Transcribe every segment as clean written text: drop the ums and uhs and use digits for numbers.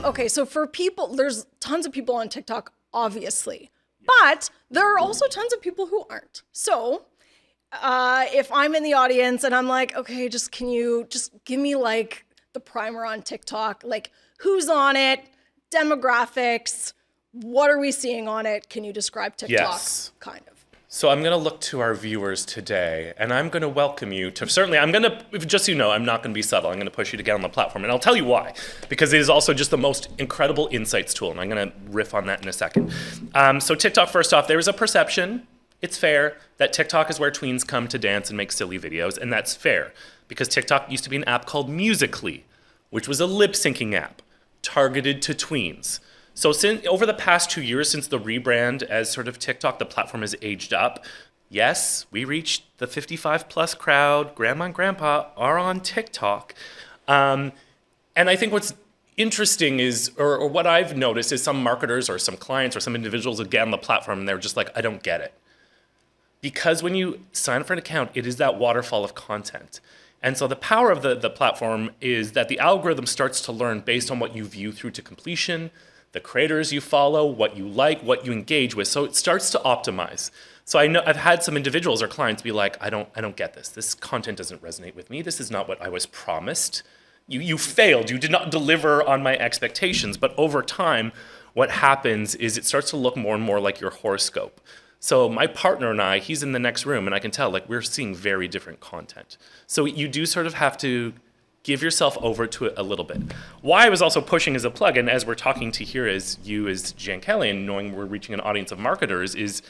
okay, so for people, there's tons of people on TikTok, obviously, but there are also tons of people who aren't. So if I'm in the audience and I'm like, okay, can you just give me like the primer on TikTok, like who's on it, demographics, what are we seeing on it? Can you describe TikTok? Yes. Kind of. So I'm going to look to our viewers today, and I'm going to welcome you to, certainly, I'm going to, just so you know, I'm not going to be subtle. I'm going to push you to get on the platform, and I'll tell you why. Because it is also just the most incredible insights tool, and I'm going to riff on that in a second. So TikTok, first off, there is a perception, it's fair, that TikTok is where tweens come to dance and make silly videos, and that's fair. Because TikTok used to be an app called Musical.ly, which was a lip-syncing app targeted to tweens. So over the past 2 years, since the rebrand as sort of TikTok, the platform has aged up. Yes, we reached the 55-plus crowd. Grandma and Grandpa are on TikTok. And I think what's interesting is, or what I've noticed is some marketers or some clients or some individuals would get on the platform and they're just like, I don't get it. Because when you sign up for an account, it is that waterfall of content. And so the power of the platform is that the algorithm starts to learn based on what you view through to completion, the creators you follow, what you like, what you engage with. So it starts to optimize. So I know I've had some individuals or clients be like, I don't get this. This content doesn't resonate with me. This is not what I was promised. You failed. You did not deliver on my expectations. But over time, what happens is it starts to look more and more like your horoscope. So my partner and I, he's in the next room, and I can tell like we're seeing very different content. So you do sort of have to give yourself over to it a little bit. Why I was also pushing as a plug, and as we're talking to here as you as Jan Kelly, and knowing we're reaching an audience of marketers, is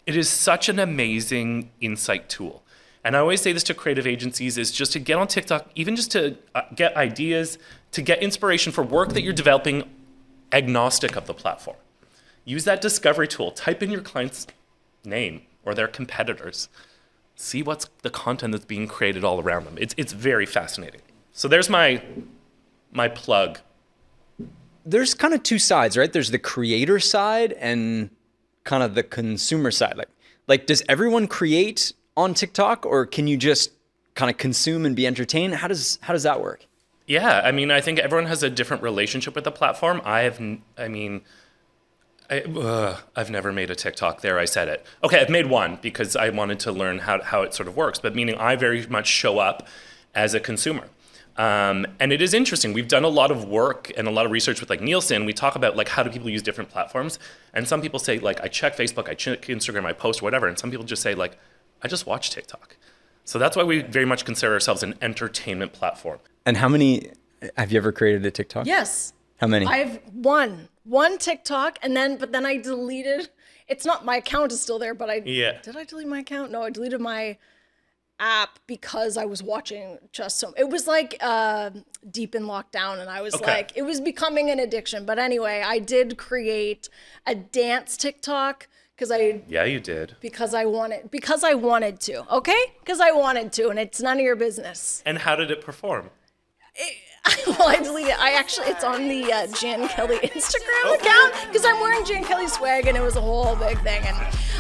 it is such an amazing insight tool. And I always say this to creative agencies, is just to get on TikTok, even just to get ideas, to get inspiration for work that you're developing agnostic of the platform. Use that discovery tool. Type in your client's name or their competitors. See what's the content that's being created all around them. It's very fascinating. So there's my plug. There's kind of two sides, right? There's the creator side and kind of the consumer side. Like does everyone create on TikTok, or can you just kind of consume and be entertained? How does that work? Yeah, I mean, I think everyone has a different relationship with the platform. I've never made a TikTok there. I said it. Okay, I've made one because I wanted to learn how it sort of works, but meaning I very much show up as a consumer. And it is interesting. We've done a lot of work and a lot of research with like Nielsen. We talk about like how do people use different platforms. And some people say like, I check Facebook, I check Instagram, I post whatever. And some people just say like, I just watch TikTok. So that's why we very much consider ourselves an entertainment platform. And how many, have you ever created a TikTok? Yes. How many? I've one TikTok, but then I deleted. It's not, my account is still there, but did I delete my account? No, I deleted my app because I was watching it was like deep in lockdown, and I was like, it was becoming an addiction. But anyway, I did create a dance TikTok Yeah, you did. because I wanted to, okay? Because I wanted to, and it's none of your business. And how did it perform? Well, I deleted it. It's on the Jan Kelly Instagram account because I'm wearing Jan Kelly swag, and it was a whole big thing. And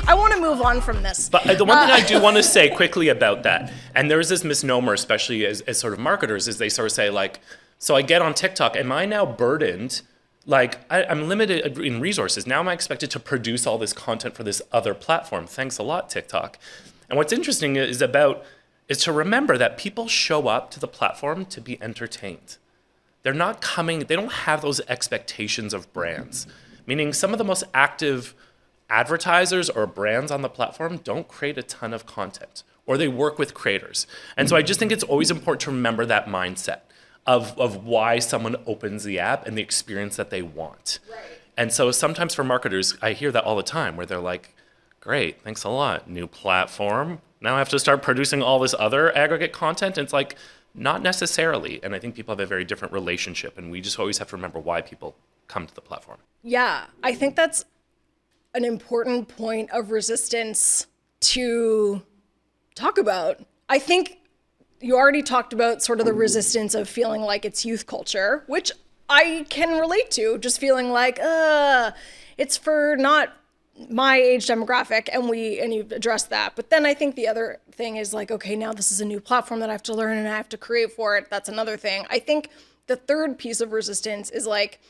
I want to move on from this. But the one thing I do want to say quickly about that, and there's this misnomer, especially as sort of marketers, is they sort of say like, so I get on TikTok, am I now burdened? Like, I'm limited in resources. Now am I expected to produce all this content for this other platform? Thanks a lot, TikTok. And what's interesting is to remember that people show up to the platform to be entertained. They don't have those expectations of brands. Meaning some of the most active advertisers or brands on the platform don't create a ton of content, or they work with creators. And so I just think it's always important to remember that mindset of why someone opens the app and the experience that they want. Right. And so sometimes for marketers, I hear that all the time where they're like, great, thanks a lot, new platform. Now I have to start producing all this other aggregate content. And it's like, not necessarily. And I think people have a very different relationship, and we just always have to remember why people come to the platform. Yeah, I think that's an important point of resistance to talk about. I think you already talked about sort of the resistance of feeling like it's youth culture, which I can relate to, just feeling like, it's for not my age demographic, and you've addressed that. But then I think the other thing is like, okay, now this is a new platform that I have to learn and I have to create for it. That's another thing. I think the third piece of resistance is like,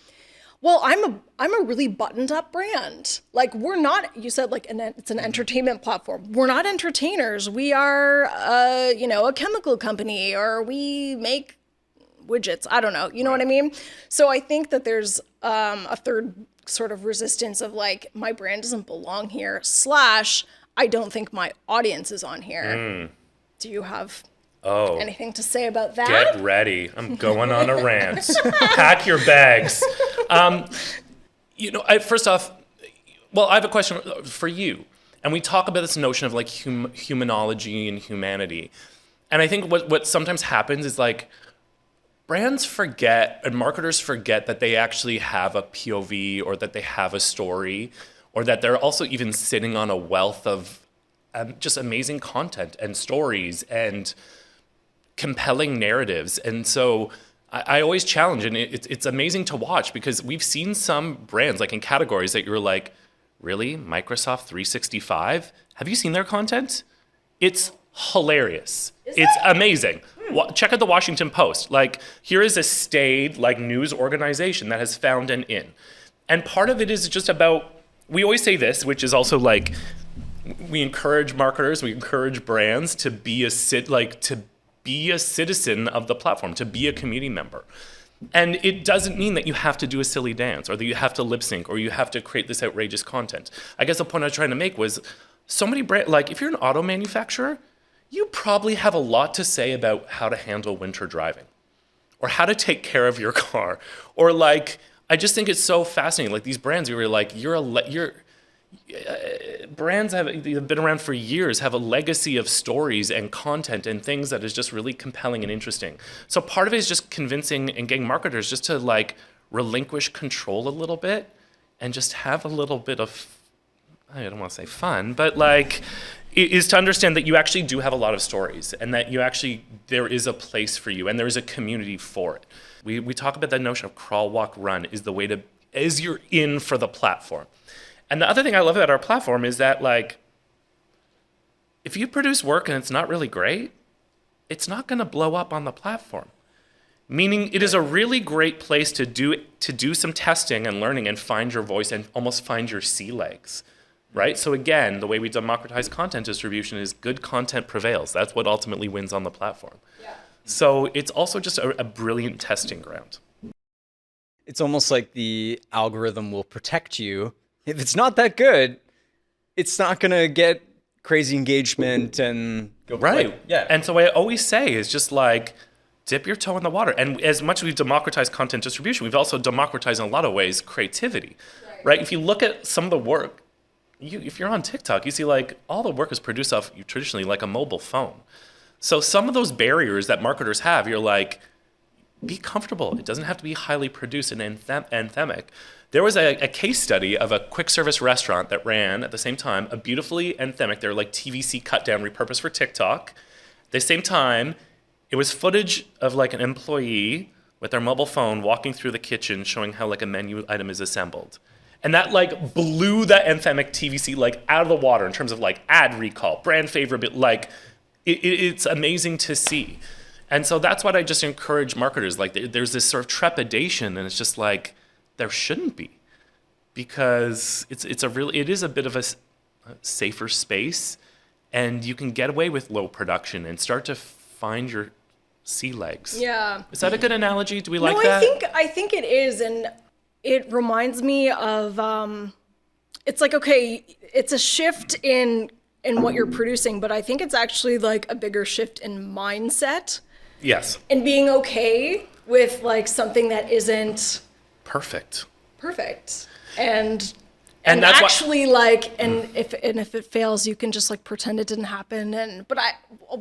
well, I'm a really buttoned up brand. Like we're not, you said like it's an entertainment platform. We're not entertainers. We are a chemical company, or we make widgets. I don't know. You know what I mean? So I think that there's a third sort of resistance of like, my brand doesn't belong here, / I don't think my audience is on here. Do you have anything to say about that? Get ready. I'm going on a rant. Pack your bags. First off, well, I have a question for you. And we talk about this notion of like humanology and humanity. And I think what sometimes happens is like brands forget and marketers forget that they actually have a POV, or that they have a story, or that they're also even sitting on a wealth of just amazing content and stories and compelling narratives. And so I always challenge, and it's amazing to watch, because we've seen some brands like in categories that you're like, really? Microsoft 365? Have you seen their content? It's hilarious. It's amazing. Check out the Washington Post. Like, here is a staid like news organization that has found an in. And part of it is just about, we always say this, which is also like, we encourage marketers, we encourage brands to be a citizen of the platform, to be a community member. And it doesn't mean that you have to do a silly dance, or that you have to lip sync, or you have to create this outrageous content. I guess the point I was trying to make was, so many brands, like if you're an auto manufacturer, you probably have a lot to say about how to handle winter driving, or how to take care of your car, or like, I just think it's so fascinating. Like these brands, you were like, brands have been around for years, have a legacy of stories and content and things that is just really compelling and interesting. So part of it is just convincing and getting marketers just to like relinquish control a little bit and just have a little bit of, I don't want to say fun, but like, is to understand that you actually do have a lot of stories, and that there is a place for you, and there is a community for it. We talk about that notion of crawl, walk, run is you're in for the platform. And the other thing I love about our platform is that, like, if you produce work and it's not really great, it's not going to blow up on the platform. Meaning it is a really great place to do some testing and learning and find your voice and almost find your sea legs, right? So again, the way we democratize content distribution is good content prevails. That's what ultimately wins on the platform. Yeah. So it's also just a brilliant testing ground. It's almost like the algorithm will protect you. If it's not that good, it's not going to get crazy engagement and go right. Yeah. And so what I always say is just like, dip your toe in the water. And as much as we've democratized content distribution, we've also democratized in a lot of ways creativity, right? If you look at some of the work, if you're on TikTok, you see like all the work is produced off traditionally like a mobile phone. So some of those barriers that marketers have, you're like, be comfortable. It doesn't have to be highly produced and anthemic. There was a case study of a quick service restaurant that ran at the same time a beautifully anthemic, they're like TVC cut down, repurposed for TikTok. At the same time, it was footage of like an employee with their mobile phone walking through the kitchen showing how like a menu item is assembled. And that like blew that anthemic TVC like out of the water in terms of like ad recall, brand favorability, like it's amazing to see. And so that's what I just encourage marketers. Like there's this sort of trepidation, and it's just like, there shouldn't be, because it is a bit of a safer space, and you can get away with low production and start to find your sea legs. Yeah. Is that a good analogy? Do we like that? No, I think it is, and it reminds me of it's like, okay, it's a shift in what you're producing, but I think it's actually like a bigger shift in mindset. Yes. And being okay with like something that isn't perfect. And that's actually like, and if it fails, you can just like pretend it didn't happen. But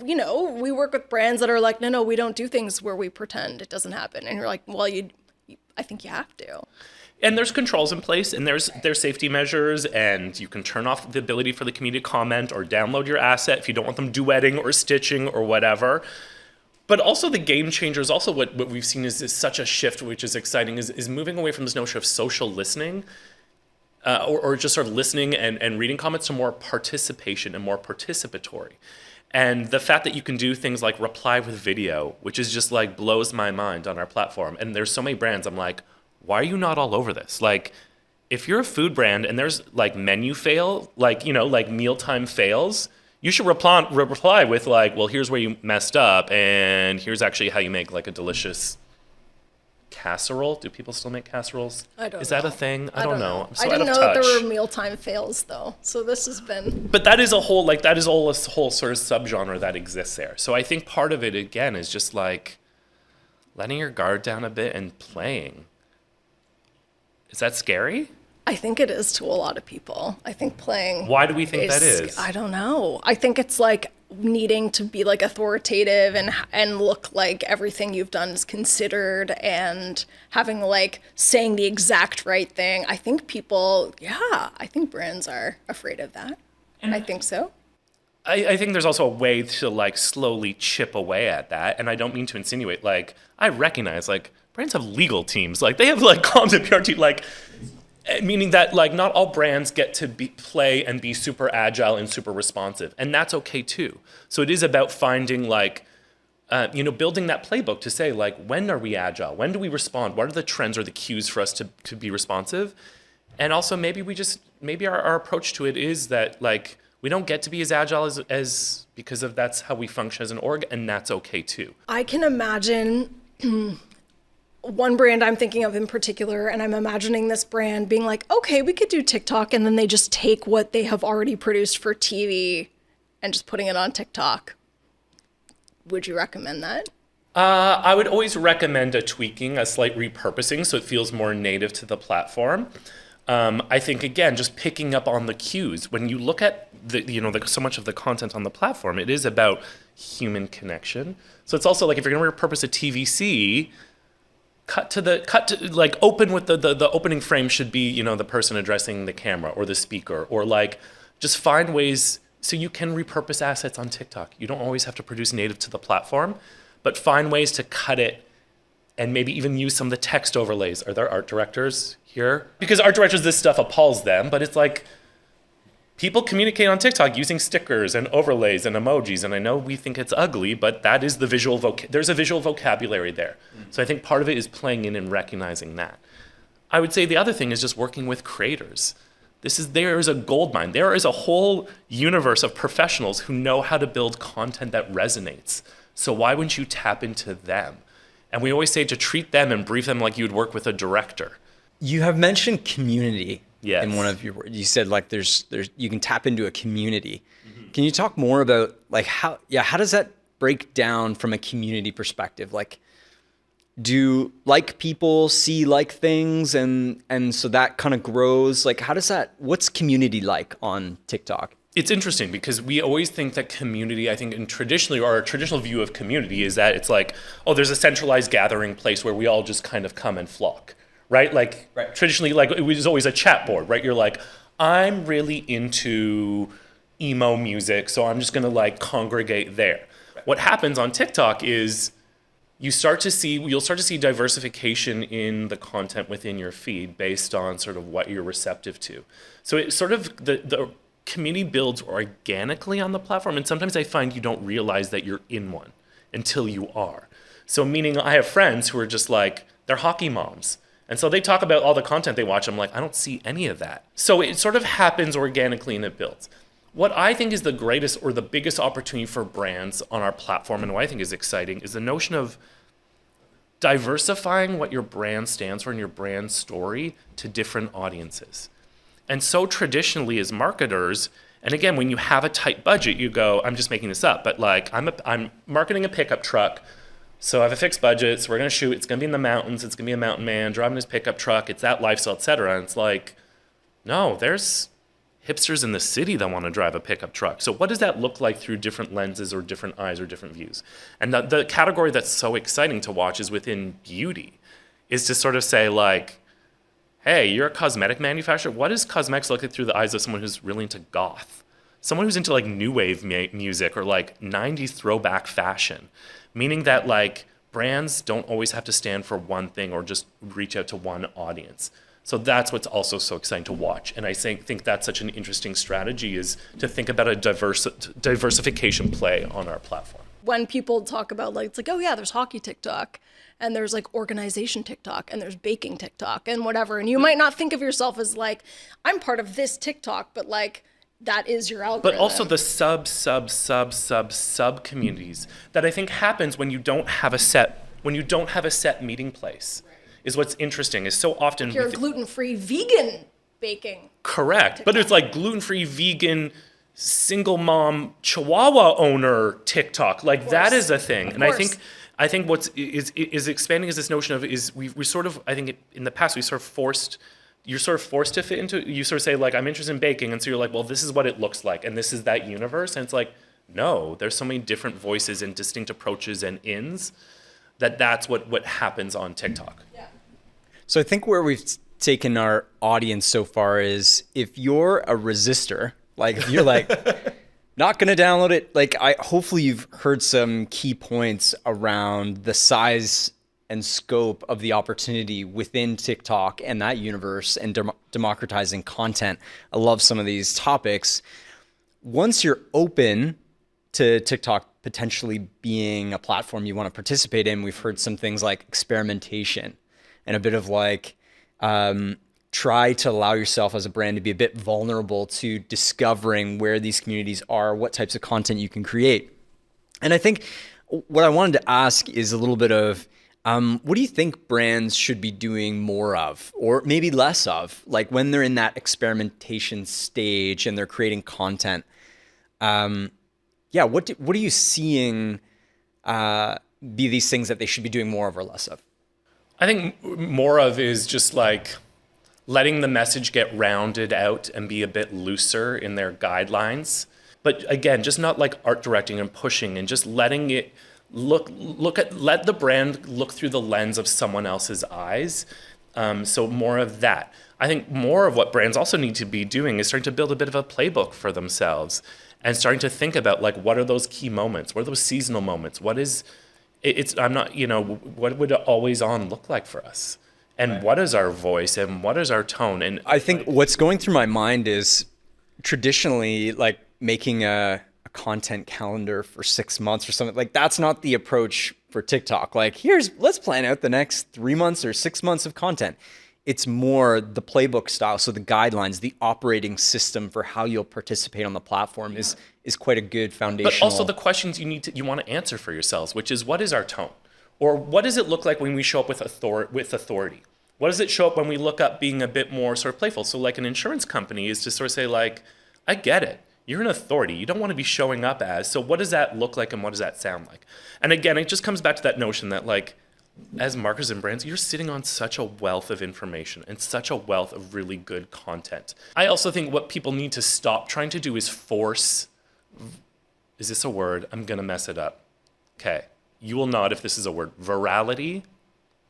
we work with brands that are like, no, we don't do things where we pretend it doesn't happen. And you're like, well, I think you have to. And there's controls in place, and there's safety measures, and you can turn off the ability for the community to comment or download your asset if you don't want them duetting or stitching or whatever. But also the game changer is also what we've seen is such a shift, which is exciting, is moving away from this notion of social listening or just sort of listening and reading comments to more participation and more participatory. And the fact that you can do things like reply with video, which is just like blows my mind on our platform. And there's so many brands, I'm like, why are you not all over this? Like, if you're a food brand and there's like menu fail, like, you know, like mealtime fails, you should reply with like, well, here's where you messed up, and here's actually how you make like a delicious casserole. Do people still make casseroles? I don't Is know. that a thing? I don't know. I'm so I didn't out know of that there touch. were mealtime fails though. So this has been. But that is a whole like that is all a whole sort of subgenre that exists there. So I think part of it again is just like letting your guard down a bit and playing. Is that scary? I think it is to a lot of people. I think playing. Why do we think that is? I don't know. I think it's like needing to be like authoritative and look like everything you've done is considered and having like saying the exact right thing. I think people, I think brands are afraid of that. I think so. I think there's also a way to like slowly chip away at that, and I don't mean to insinuate like I recognize like brands have legal teams, like they have like comms and PR team, like meaning that like not all brands get to play and be super agile and super responsive, and that's okay too. So it is about finding like building that playbook to say like when are we agile, when do we respond, what are the trends or the cues for us to be responsive, and also maybe our approach to it is that like we don't get to be as agile as because of that's how we function as an org, and that's okay too. I can imagine one brand I'm thinking of in particular, and I'm imagining this brand being like, okay, we could do TikTok, and then they just take what they have already produced for TV and just putting it on TikTok. Would you recommend that? I would always recommend a tweaking, a slight repurposing, so it feels more native to the platform. I think again, just picking up on the cues. When you look at so much of the content on the platform, it is about human connection. So it's also like if you're going to repurpose a TVC, cut to like open with the opening frame should be the person addressing the camera or the speaker, or like just find ways so you can repurpose assets on TikTok. You don't always have to produce native to the platform, but find ways to cut it and maybe even use some of the text overlays. Are there art directors here? Because art directors, this stuff appalls them, but it's like people communicate on TikTok using stickers and overlays and emojis, and I know we think it's ugly, but that is the visual there's a visual vocabulary there. So I think part of it is playing in and recognizing that. I would say the other thing is just working with creators. There is a goldmine. There is a whole universe of professionals who know how to build content that resonates. So why wouldn't you tap into them? And we always say to treat them and brief them like you'd work with a director. You have mentioned community. Yes. In one of your words, you said like there's you can tap into a community. Mm-hmm. Can you talk more about like how does that break down from a community perspective? Like, do like people see like things and so that kind of grows? Like what's community like on TikTok? It's interesting because we always think that community, I think our traditional view of community is that it's like, oh, there's a centralized gathering place where we all just kind of come and flock. Right? Like traditionally, like it was always a chat board, right? You're like, I'm really into emo music, so I'm just gonna like congregate there. Right. What happens on TikTok is you'll start to see diversification in the content within your feed based on sort of what you're receptive to. So it sort of the community builds organically on the platform, and sometimes I find you don't realize that you're in one until you are. So meaning I have friends who are just like, they're hockey moms. And so they talk about all the content they watch. I'm like, I don't see any of that. So it sort of happens organically and it builds. What I think is the greatest or the biggest opportunity for brands on our platform, and what I think is exciting, is the notion of diversifying what your brand stands for and your brand story to different audiences. And so traditionally as marketers, and again, when you have a tight budget, you go, I'm just making this up, but like I'm marketing a pickup truck. So I have a fixed budget, so we're going to shoot. It's going to be in the mountains. It's going to be a mountain man driving his pickup truck. It's that lifestyle, et cetera. And it's like, no, there's hipsters in the city that want to drive a pickup truck. So what does that look like through different lenses or different eyes or different views? And the category that's so exciting to watch is within beauty, is to sort of say like, hey, you're a cosmetic manufacturer. What does cosmetics look like through the eyes of someone who's really into goth? Someone who's into like new wave music or like 90s throwback fashion. Meaning that like brands don't always have to stand for one thing or just reach out to one audience. So that's what's also so exciting to watch. And I think that's such an interesting strategy, is to think about a diversification play on our platform. When people talk about like, it's like, oh yeah, there's hockey TikTok and there's like organization TikTok and there's baking TikTok and whatever. And you might not think of yourself as like, I'm part of this TikTok, but like that is your algorithm. But also the sub communities that I think happens when you don't have a set meeting place. Is what's interesting is so often you're gluten-free vegan baking. Correct. TikTok. But it's like gluten-free vegan single mom Chihuahua owner TikTok. Like that is a thing. And I think what's is expanding is this notion of we sort of, I think in the past you're forced to fit into, you sort of say like, I'm interested in baking. And so you're like, well, this is what it looks like. And this is that universe. And it's like, no, there's so many different voices and distinct approaches and ins that's what happens on TikTok. Yeah. So I think where we've taken our audience so far is, if you're a resistor, like if you're like not going to download it, like hopefully you've heard some key points around the size and scope of the opportunity within TikTok and that universe and democratizing content. I love some of these topics. Once you're open to TikTok potentially being a platform you want to participate in, we've heard some things like experimentation and a bit of like, try to allow yourself as a brand to be a bit vulnerable to discovering where these communities are, what types of content you can create. And I think what I wanted to ask is a little bit of, what do you think brands should be doing more of, or maybe less of, like when they're in that experimentation stage and they're creating content? What are you seeing be these things that they should be doing more of or less of? I think more of is just like letting the message get rounded out and be a bit looser in their guidelines. But again, just not like art directing and pushing, and just letting it let the brand look through the lens of someone else's eyes. So more of that. I think more of what brands also need to be doing is starting to build a bit of a playbook for themselves and starting to think about like, what are those key moments? What are those seasonal moments? What would always on look like for us? And what is our voice and what is our tone? And I think what's going through my mind is traditionally like making a content calendar for 6 months or something. Like that's not the approach for TikTok. Like let's plan out the next 3 months or 6 months of content. It's more the playbook style. So the guidelines, the operating system for how you'll participate on the platform is quite a good foundation. But also the questions you want to answer for yourselves, which is, what is our tone? Or what does it look like when we show up with authority? What does it show up when we look up being a bit more sort of playful? So like an insurance company is to sort of say like, I get it. You're an authority. You don't want to be showing up as. So what does that look like and what does that sound like? And again, it just comes back to that notion that like, as marketers and brands, you're sitting on such a wealth of information and such a wealth of really good content. I also think what people need to stop trying to do is force, is this a word? I'm going to mess it up. Okay. You will nod if this is a word. Virality?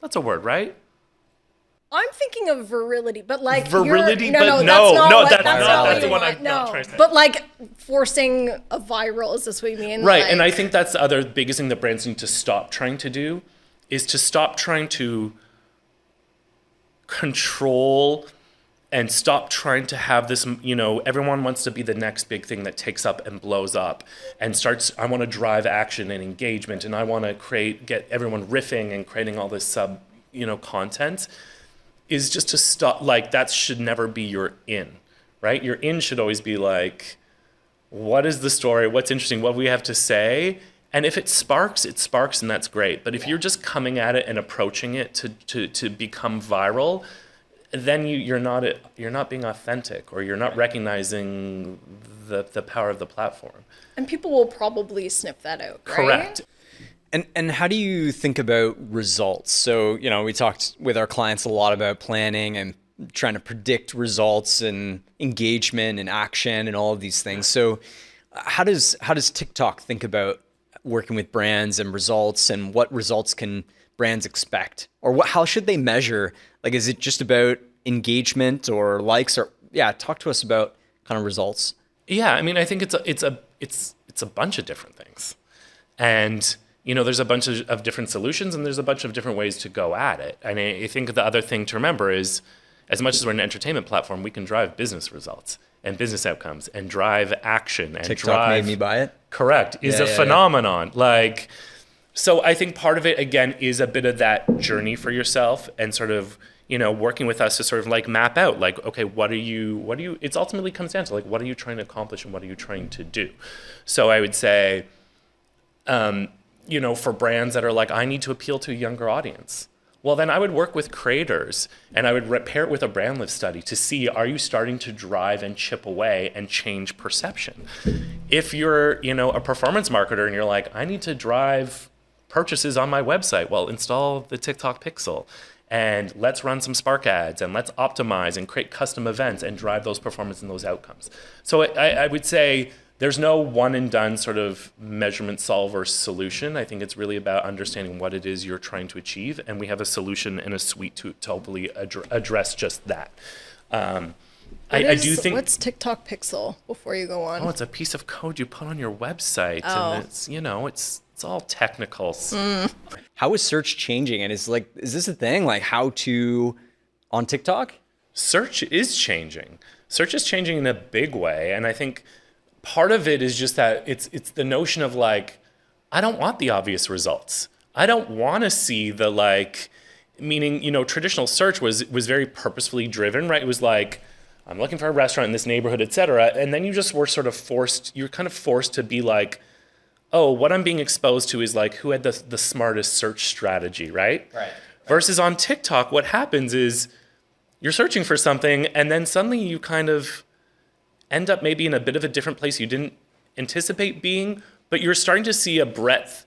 That's a word, right? I'm thinking of virility, but like virility, that's not the one I'm not trying to say. But like forcing a viral, is this what you mean? Right, like, and I think that's the other biggest thing that brands need to stop trying to do, is to stop trying to control and stop trying to have this, everyone wants to be the next big thing that takes up and blows up and starts, I want to drive action and engagement and I want to get everyone riffing and creating all this content, is just to stop, like that should never be your in, right? Your in should always be like, what is the story? What's interesting? What we have to say? And if it sparks and that's great. But if you're just coming at it and approaching it to become viral, then you're not being authentic, or you're not recognizing the power of the platform. And people will probably sniff that out, right? Correct. And how do you think about results? So, we talked with our clients a lot about planning and trying to predict results and engagement and action and all of these things. So how does TikTok think about working with brands and results, and what results can brands expect? Or how should they measure? Like, is it just about engagement or likes, or talk to us about kind of results. Yeah, I mean, I think it's a bunch of different things. And there's a bunch of different solutions, and there's a bunch of different ways to go at it. And I think the other thing to remember is as much as we're an entertainment platform, we can drive business results and business outcomes and drive action and TikTok made me buy it. Correct. Is a phenomenon. Like, so I think part of it, again, is a bit of that journey for yourself and sort of, you know, working with us to sort of like map out, like, okay, what are you, it's ultimately comes down to like, what are you trying to accomplish and what are you trying to do? So I would say, you know, for brands that are like, I need to appeal to a younger audience. Well, then I would work with creators and I would pair it with a brand lift study to see, are you starting to drive and chip away and change perception? If you're, you know, a performance marketer and you're like, I need to drive purchases on my website, well, install the TikTok Pixel and let's run some Spark ads and let's optimize and create custom events and drive those performance and those outcomes. So I would say there's no one and done sort of measurement solver solution. I think it's really about understanding what it is you're trying to achieve. And we have a solution and a suite to hopefully address just that. I do think. What's TikTok Pixel before you go on? Oh, it's a piece of code you put on your website. Oh. And it's, you know, it's all technicals. How is search changing? And is this a thing? Like how to on TikTok? Search is changing. Search is changing in a big way. And I think part of it is just that it's the notion of like, I don't want the obvious results. I don't want to see the like, meaning, you know, traditional search was very purposefully driven, right? It was like, I'm looking for a restaurant in this neighborhood, et cetera. And then you just were sort of forced, you're kind of forced to be like, oh, what I'm being exposed to is like, who had the smartest search strategy, right? Right. Versus on TikTok, what happens is you're searching for something and then suddenly you kind of end up maybe in a bit of a different place you didn't anticipate being, but you're starting to see a breadth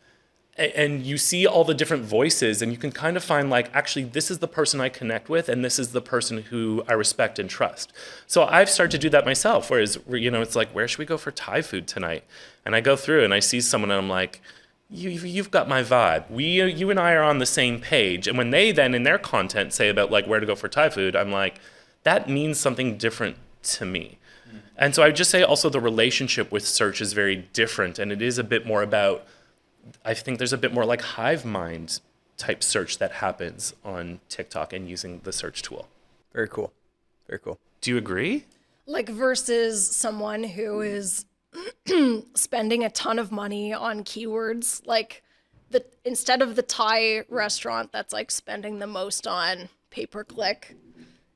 and you see all the different voices and you can kind of find like, actually, this is the person I connect with and this is the person who I respect and trust. So I've started to do that myself, whereas, you know, it's like, where should we go for Thai food tonight? And I go through and I see someone and I'm like, you've got my vibe. You and I are on the same page. And when they then in their content say about like where to go for Thai food, I'm like, that means something different to me. And so I would just say also the relationship with search is very different. And it is a bit more about, I think there's a bit more like hive mind type search that happens on TikTok and using the search tool. Very cool. Very cool. Do you agree? Like versus someone who is spending a ton of money on keywords, like instead of the Thai restaurant that's like spending the most on pay-per-click,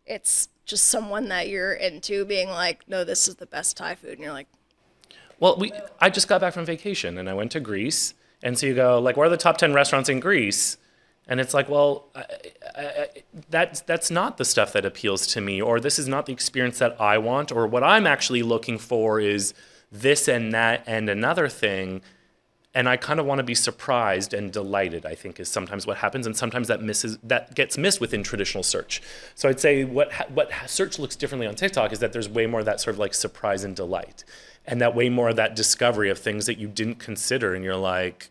it's just someone that you're into being like, no, this is the best Thai food. And you're like, well, I just got back from vacation and I went to Greece. And so you go like, where are the top 10 restaurants in Greece? And it's like, well, that's not the stuff that appeals to me, or this is not the experience that I want, or what I'm actually looking for is this and that and another thing. And I kind of want to be surprised and delighted, I think, is sometimes what happens. And sometimes that gets missed within traditional search. So I'd say what search looks differently on TikTok is that there's way more of that sort of like surprise and delight. And that way more of that discovery of things that you didn't consider. And you're like,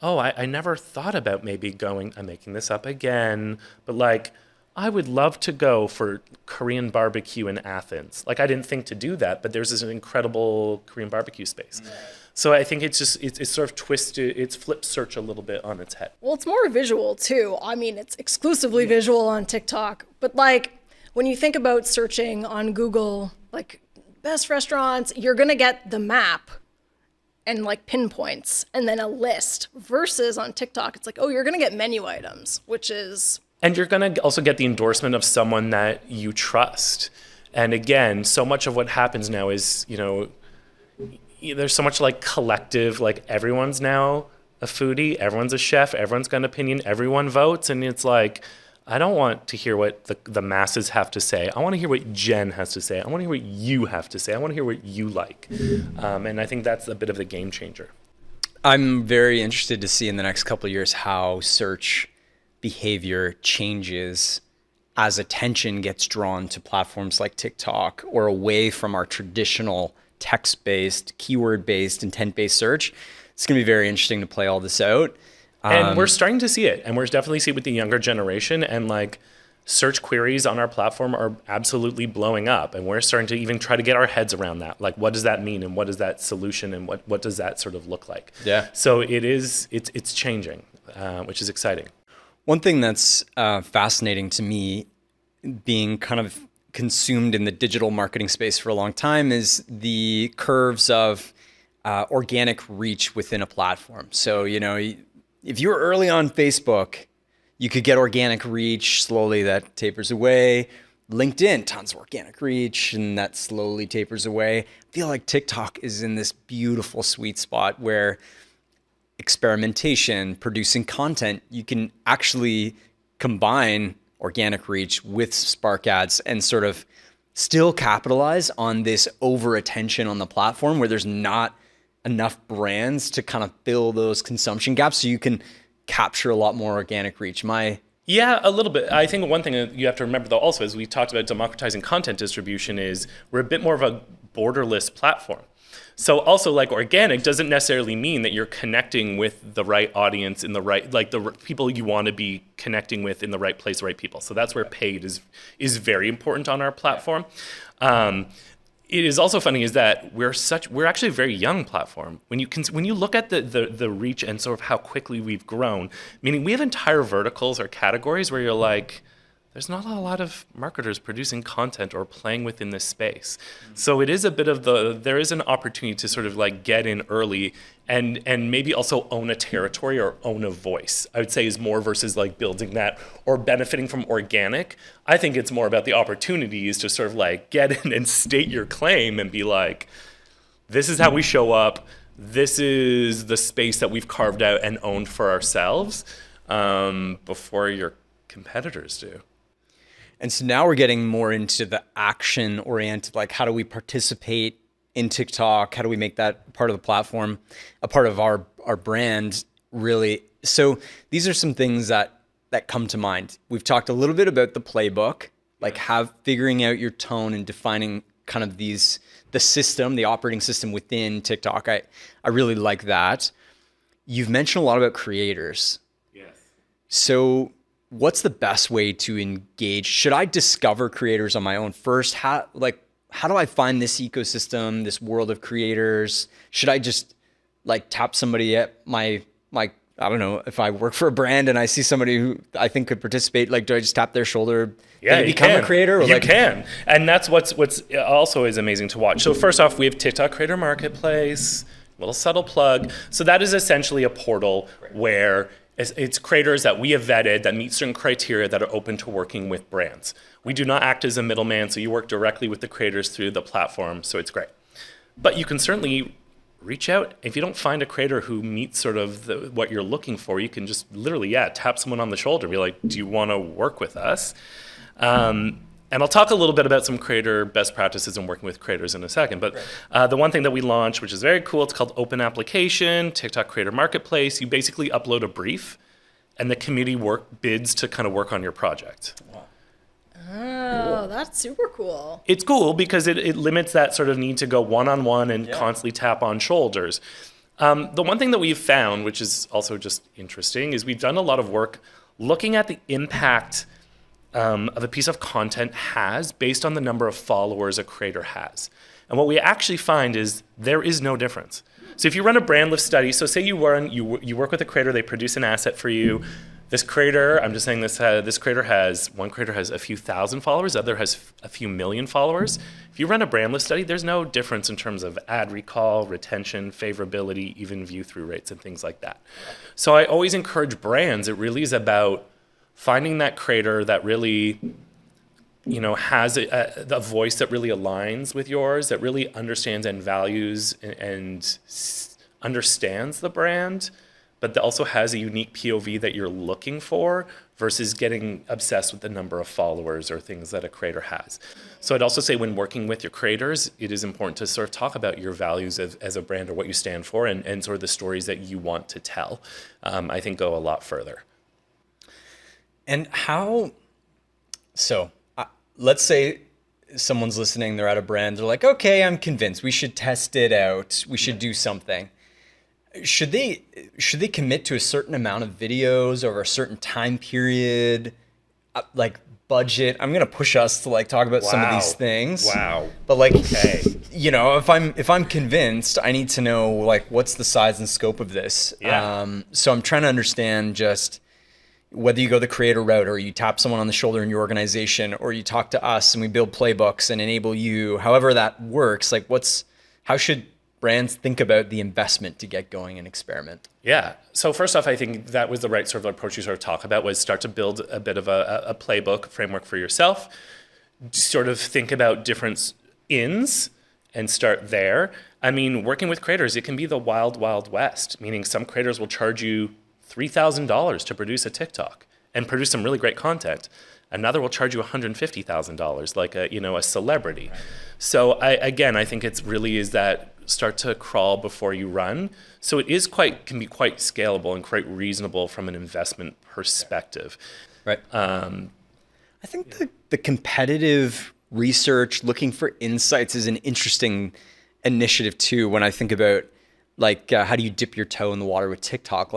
oh, I never thought about maybe going, I'm making this up again, but like, I would love to go for Korean barbecue in Athens. Like, I didn't think to do that, but there's this incredible Korean barbecue space. Right. So I think it's sort of twisted, it's flipped search a little bit on its head. well, it's more visual too. I mean, it's exclusively visual on TikTok, but like when you think about searching on Google, like best restaurants, you're going to get the map and like pinpoints and then a list, versus on TikTok, it's like, oh, you're going to get menu items, which is... And you're going to also get the endorsement of someone that you trust. And again, so much of what happens now is, you know, there's so much like collective, like everyone's now a foodie, everyone's a chef, everyone's got an opinion, everyone votes. And it's like, I don't want to hear what the masses have to say. I want to hear what Jen has to say. I want to hear what you have to say. I want to hear what you like. And I think that's a bit of the game changer. I'm very interested to see in the next couple of years how search behavior changes as attention gets drawn to platforms like TikTok or away from our traditional text-based, keyword-based, intent-based search. It's going to be very interesting to play all this out. And we're starting to see it. And we're definitely see it with the younger generation. And like search queries on our platform are absolutely blowing up. And we're starting to even try to get our heads around that. Like, what does that mean? And what is that solution? And what does that sort of look like? Yeah. So it's changing, which is exciting. One thing that's fascinating to me being kind of consumed in the digital marketing space for a long time is the curves of organic reach within a platform. So, if you were early on Facebook, you could get organic reach. Slowly that tapers away. LinkedIn, tons of organic reach, and that slowly tapers away. I feel like TikTok is in this beautiful sweet spot where experimentation, producing content, you can actually combine organic reach with Spark ads and sort of still capitalize on this over attention on the platform where there's not enough brands to kind of fill those consumption gaps, so you can capture a lot more organic reach. Yeah, a little bit. I think one thing you have to remember, though, also, as we talked about democratizing content distribution, is we're a bit more of a borderless platform. So also, like, organic doesn't necessarily mean that you're connecting with the right audience in the right, like the people you want to be connecting with in the right place, the right people. So that's where paid is very important on our platform. It is also funny is that we're actually a very young platform. When you look at the reach and sort of how quickly we've grown, meaning we have entire verticals or categories where you're like, there's not a lot of marketers producing content or playing within this space. So it is a bit of there is an opportunity to sort of like get in early and maybe also own a territory or own a voice. I would say is more versus like building that or benefiting from organic. I think it's more about the opportunities to sort of like get in and state your claim and be like, this is how we show up. This is the space that we've carved out and owned for ourselves before your competitors do. And so now we're getting more into the action oriented, like how do we participate in TikTok? How do we make that part of the platform, a part of our brand, really? So these are some things that come to mind. We've talked a little bit about the playbook, like figuring out your tone and defining kind of the system, the operating system within TikTok. I really like that. You've mentioned a lot about creators. Yes. So what's the best way to engage? Should I discover creators on my own first? How do I find this ecosystem, this world of creators? Should I just like tap somebody at my I don't know, if I work for a brand and I see somebody who I think could participate, like do I just tap their shoulder? Yeah, you become a creator? Or you can. And that's what's also is amazing to watch. So first off, we have TikTok Creator Marketplace, little subtle plug. So that is essentially a portal where it's creators that we have vetted that meet certain criteria that are open to working with brands. We do not act as a middleman, so you work directly with the creators through the platform, so it's great. But you can certainly reach out. If you don't find a creator who meets sort of what you're looking for, you can just literally, tap someone on the shoulder and be like, do you want to work with us? And I'll talk a little bit about some creator best practices and working with creators in a second. But the one thing that we launched, which is very cool, it's called Open Application, TikTok Creator Marketplace. You basically upload a brief, and the community bids to kind of work on your project. Oh, that's super cool. It's cool because it limits that sort of need to go one-on-one and constantly tap on shoulders. The one thing that we've found, which is also just interesting, is we've done a lot of work looking at the impact of a piece of content has based on the number of followers a creator has. And what we actually find is there is no difference. So if you run a brand lift study, so say you work with a creator, they produce an asset for you. This creator, I'm just saying one creator has a few thousand followers, the other has a few million followers. If you run a brand lift study, there's no difference in terms of ad recall, retention, favorability, even view through rates and things like that. So I always encourage brands, it really is about finding that creator that really, has a voice that really aligns with yours, that really understands and values and understands the brand, but that also has a unique POV that you're looking for versus getting obsessed with the number of followers or things that a creator has. So I'd also say when working with your creators, it is important to sort of talk about your values as a brand or what you stand for and sort of the stories that you want to tell. I think go a lot further. And let's say someone's listening, they're at a brand, they're like, okay, I'm convinced we should test it out. We should do something. Should they commit to a certain amount of videos over a certain time period, like budget? I'm going to push us to like talk about some of these things. Wow. But like, okay. If I'm convinced, I need to know like what's the size and scope of this. Yeah. So I'm trying to understand just, whether you go the creator route or you tap someone on the shoulder in your organization or you talk to us and we build playbooks and enable you, however that works, like how should brands think about the investment to get going and experiment? Yeah. So first off, I think that was the right sort of approach you sort of talk about, was start to build a bit of a playbook framework for yourself, sort of think about different ins and start there. I mean, working with creators, it can be the wild, wild west, meaning some creators will charge you $3,000 to produce a TikTok and produce some really great content. Another will charge you $150,000, like a celebrity. Right. So I think it's really is that start to crawl before you run. So it can be quite scalable and quite reasonable from an investment perspective. Right. I think the competitive research, looking for insights, is an interesting initiative too. When I think about how do you dip your toe in the water with TikTok,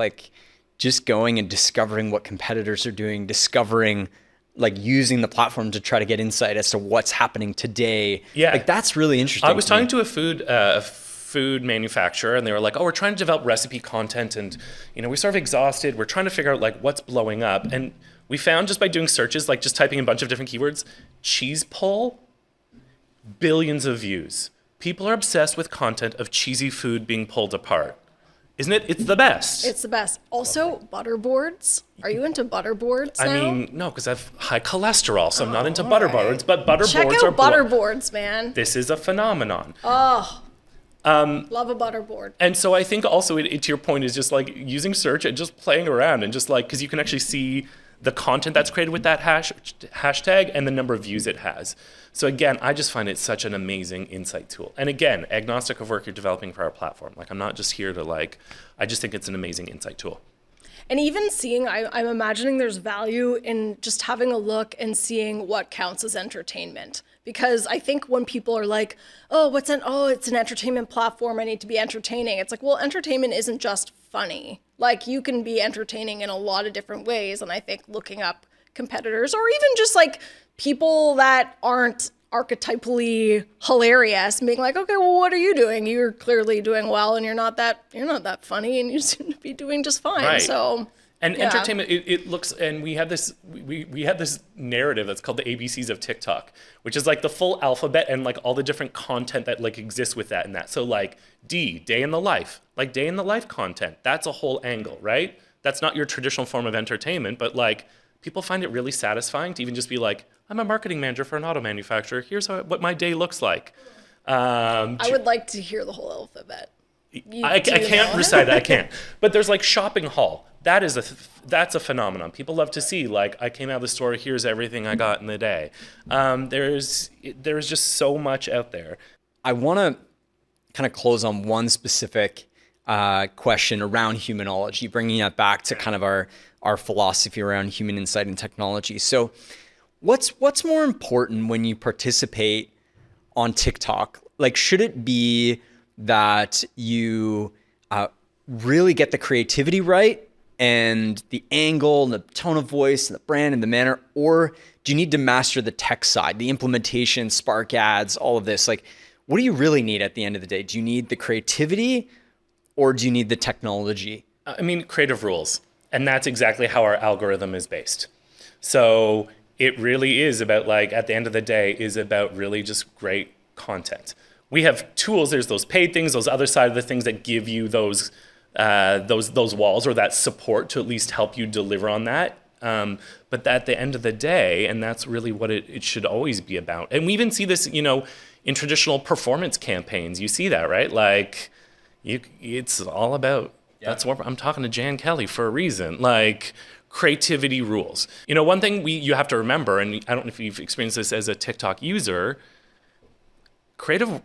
just going and discovering what competitors are doing, discovering using the platform to try to get insight as to what's happening today. Yeah. That's really interesting. I was talking to a food manufacturer, and they were like, oh, we're trying to develop recipe content, and we're sort of exhausted. We're trying to figure out what's blowing up. And we found just by doing searches, just typing in a bunch of different keywords, cheese pull, billions of views. People are obsessed with content of cheesy food being pulled apart. Isn't it? It's the best. It's the best. Also, butterboards. Are you into butterboards now? I mean, no, because I have high cholesterol, so I'm not into butterboards. But butterboards Check out butterboards, man. This is a phenomenon. Oh, love a butterboard. And so I think also, to your point, is just using search and just playing around and just because you can actually see the content that's created with that hashtag and the number of views it has. So again, I just find it such an amazing insight tool. And again, agnostic of work you're developing for our platform. I'm not just here to I just think it's an amazing insight tool. And even seeing, I'm imagining there's value in just having a look and seeing what counts as entertainment. Because I think when people are like, it's an entertainment platform, I need to be entertaining. It's well, entertainment isn't just funny. You can be entertaining in a lot of different ways. And I think looking up competitors, or even just people that aren't archetypally hilarious, being okay, well, what are you doing? You're clearly doing well, and you're not that funny, and you seem to be doing just fine. Right. So. And yeah. Entertainment, it looks, and we had this narrative that's called the ABCs of TikTok, which is the full alphabet and all the different content that exists with that and that. So D, day in the life, day in the life content. That's a whole angle, right? That's not your traditional form of entertainment, but people find it really satisfying to even just be I'm a marketing manager for an auto manufacturer. Here's what my day looks like. I would like to hear the whole alphabet. I can't recite it. I can't. But there's shopping haul. That's a phenomenon. People love to see I came out of the store. Here's everything I got in the day. There's just so much out there. I want to kind of close on one specific question around humanology, bringing that back to kind of our philosophy around human insight and technology. So, what's more important when you participate on TikTok? Should it be that you really get the creativity right and the angle and the tone of voice and the brand and the manner, or do you need to master the tech side, the implementation, Spark ads, all of this? What do you really need at the end of the day? Do you need the creativity or do you need the technology? I mean, creative rules. And that's exactly how our algorithm is based. So it really is about at the end of the day, is about really just great content. We have tools, there's those paid things, those other side of the things that give you those walls or that support to at least help you deliver on that. But at the end of the day, and that's really what it should always be about. And we even see this, in traditional performance campaigns. You see that, right? It's all about, that's what I'm talking to Jan Kelly for a reason. Creativity rules. One thing you have to remember, and I don't know if you've experienced this as a TikTok user, creative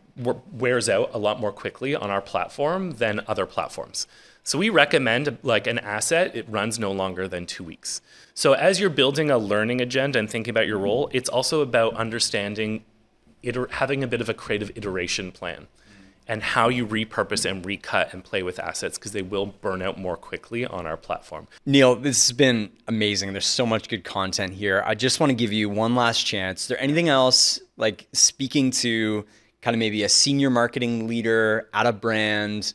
wears out a lot more quickly on our platform than other platforms. So we recommend an asset, it runs no longer than 2 weeks. So as you're building a learning agenda and thinking about your role, it's also about understanding, having a bit of a creative iteration plan and how you repurpose and recut and play with assets, because they will burn out more quickly on our platform. Neil, this has been amazing. There's so much good content here. I just want to give you one last chance. Is there anything else, speaking to kind of maybe a senior marketing leader at a brand,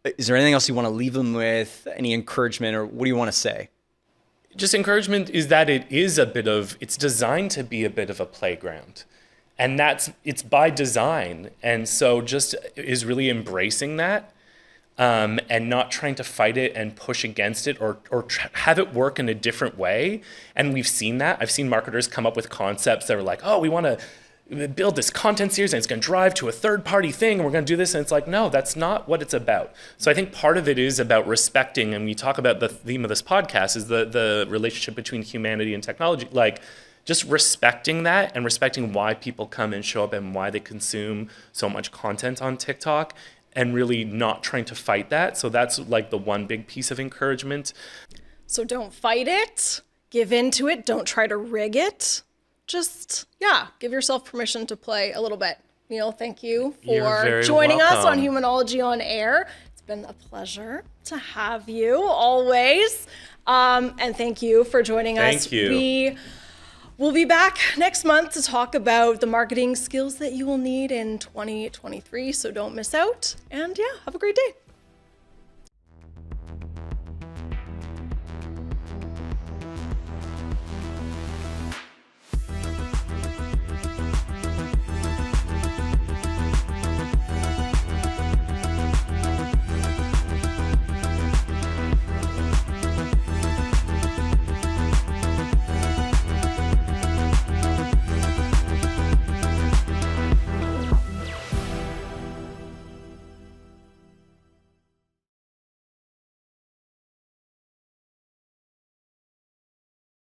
is there anything else you want to leave them with? Any encouragement, or what do you want to say? just encouragement is that it's designed to be a bit of a playground. And it's by design. And so just is really embracing that and not trying to fight it and push against it or have it work in a different way. And we've seen that. I've seen marketers come up with concepts that are like, oh, we want to build this content series and it's going to drive to a third-party thing and we're going to do this. And it's like, no, that's not what it's about. So I think part of it is about respecting, and we talk about the theme of this podcast is the relationship between humanity and technology, like just respecting that and respecting why people come and show up and why they consume so much content on TikTok and really not trying to fight that. So that's like the one big piece of encouragement. So don't fight it, give into it, don't try to rig it. Just, give yourself permission to play a little bit. Neil, thank you You're for very joining us on welcome. Humanology on Air. It's been a pleasure to have you always. And thank you for joining us. Thank you. We'll be back next month to talk about the marketing skills that you will need in 2023. So don't miss out. And have a great day.